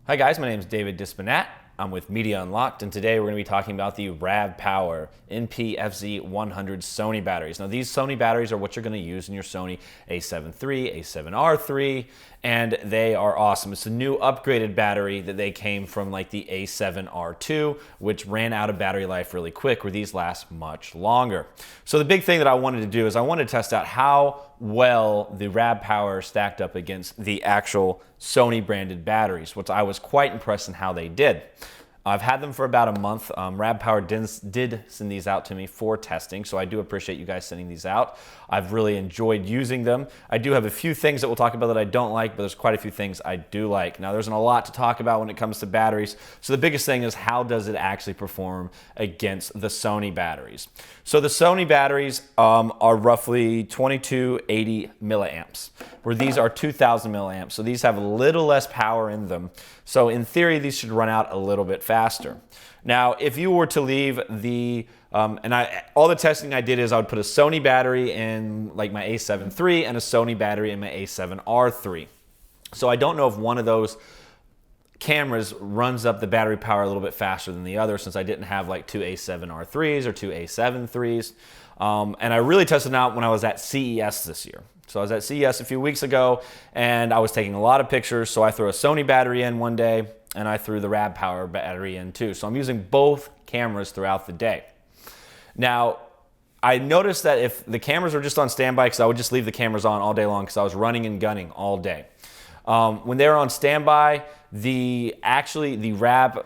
Hi guys, my name is David Dispinat. I'm with Media Unlocked, and today we're going to be talking about the RavPower NP-FZ100 Sony batteries. Now these Sony batteries are what you're going to use in your Sony a7III, a7R3, and they are awesome. It's a new upgraded battery that they came from like the a7R2, which ran out of battery life really quick, where these last much longer. So the big thing that I wanted to do is I wanted to test out how well the RavPower stacked up against the actual Sony branded batteries, which I was quite impressed in how they did. I've had them for about a month. RavPower did send these out to me for testing, so I do appreciate you guys sending these out. I've really enjoyed using them. I do have a few things that we'll talk about that I don't like, but there's quite a few things I do like. Now, there's a lot to talk about when it comes to batteries. So the biggest thing is, how does it actually perform against the Sony batteries? So the Sony batteries are roughly 2280 milliamps, where these are 2000 milliamps. So these have a little less power in them. So in theory, these should run out a little bit faster. Now, if you were to leave the, all the testing I did is I would put a Sony battery in like my a7III and a Sony battery in my a7R3. So I don't know if one of those cameras runs up the battery power a little bit faster than the other, since I didn't have like two a7R3s or two a7IIIs. And I really tested it out when I was at CES this year. So I was at CES a few weeks ago, and I was taking a lot of pictures. So I threw a Sony battery in one day, and I threw the RavPower battery in too. So I'm using both cameras throughout the day. Now, I noticed that if the cameras were just on standby, because I would just leave the cameras on all day long because I was running and gunning all day. When they were on standby, the RavPowers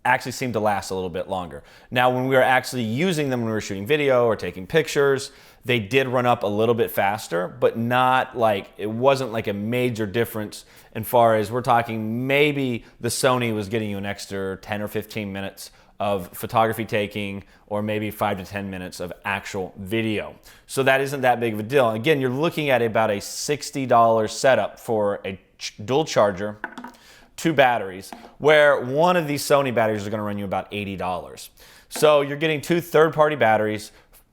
actually seemed to last a little bit longer. Now, when we were actually using them, when we were shooting video or taking pictures, they did run up a little bit faster, but not like, it wasn't like a major difference as far as we're talking. Maybe the Sony was getting you an extra 10 or 15 minutes of photography taking, or maybe 5 to 10 minutes of actual video. So that isn't that big of a deal. Again, you're looking at about a $60 setup for a dual charger, two batteries, where one of these Sony batteries is going to run you about $80. So you're getting two third-party batteries,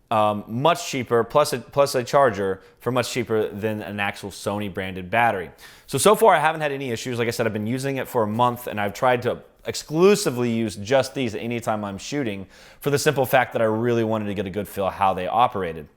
much cheaper, plus a charger for much cheaper than an actual Sony branded battery. So far I haven't had any issues. Like I said, I've been using it for a month, and I've tried to exclusively use just these anytime I'm shooting, for the simple fact that I really wanted to get a good feel how they operated.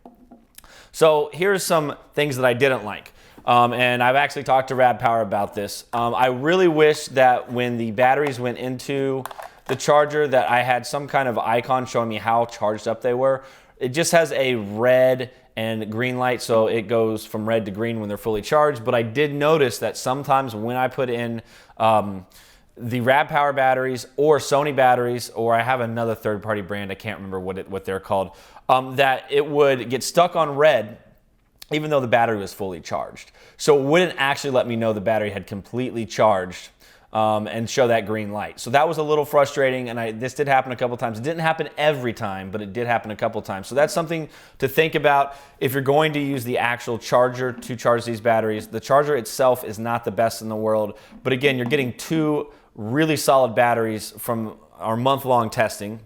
So here's some things that I didn't like. And I've actually talked to RavPower about this. I really wish that when the batteries went into the charger, that I had some kind of icon showing me how charged up they were. It just has a red and green light, so it goes from red to green when they're fully charged. But I did notice that sometimes when I put in the RavPower batteries or Sony batteries, or I have another third-party brand, I can't remember what they're called, that it would get stuck on red even though the battery was fully charged. So it wouldn't actually let me know the battery had completely charged and show that green light. So that was a little frustrating, and this did happen a couple times. It didn't happen every time, but it did happen a couple times. So that's something to think about if you're going to use the actual charger to charge these batteries. The charger itself is not the best in the world, but again, you're getting two really solid batteries from our month-long testing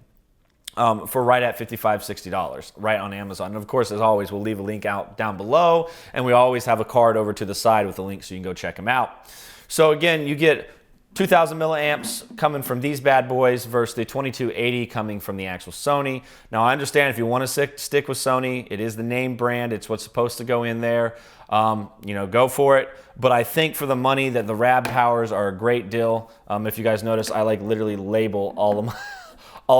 for right at $55, $60 right on Amazon. And of course, as always, we'll leave a link out down below, and we always have a card over to the side with a link so you can go check them out. So again, you get 2000 milliamps coming from these bad boys versus the 2280 coming from the actual Sony. Now, I understand if you want to stick with Sony, it is the name brand, it's what's supposed to go in there. Go for it. But I think for the money, that the RavPowers are a great deal. If you guys notice, I like literally label all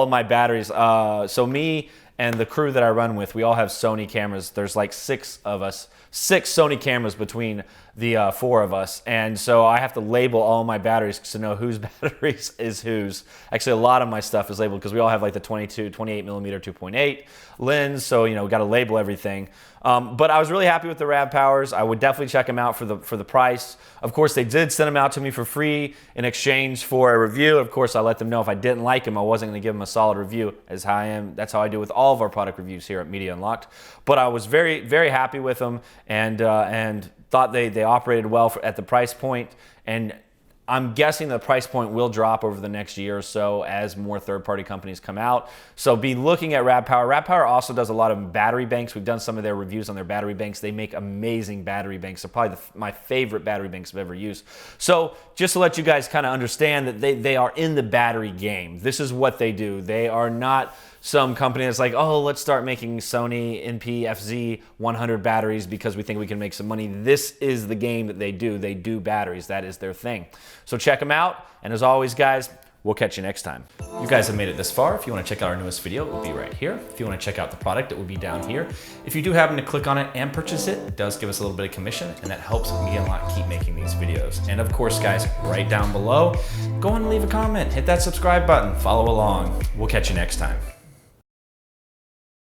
of my batteries. So me and the crew that I run with, we all have Sony cameras. There's like six Sony cameras between the four of us. And so I have to label all my batteries to know whose batteries is whose. Actually, a lot of my stuff is labeled because we all have like the 28 millimeter 2.8 lens. So, we got to label everything. But I was really happy with the RavPowers. I would definitely check them out for the price. Of course, they did send them out to me for free in exchange for a review. Of course, I let them know if I didn't like them, I wasn't going to give them a solid review, as how I am. That's how I do with all of our product reviews here at Media Unlocked. But I was very, very happy with them, and thought they operated well at the price point. And I'm guessing the price point will drop over the next year or so as more third-party companies come out. So be looking at RavPower. RavPower also does a lot of battery banks. We've done some of their reviews on their battery banks. They make amazing battery banks. They're probably my favorite battery banks I've ever used. So just to let you guys kind of understand that they are in the battery game. This is what they do. They are not some company that's like, oh, let's start making Sony NP-FZ100 batteries because we think we can make some money. This is the game that they do. They do batteries. That is their thing. So check them out. And as always, guys, we'll catch you next time. You guys have made it this far. If you want to check out our newest video, it will be right here. If you want to check out the product, it will be down here. If you do happen to click on it and purchase it, it does give us a little bit of commission, and that helps me a lot keep making these videos. And of course, guys, right down below, go on and leave a comment, hit that subscribe button, follow along. We'll catch you next time.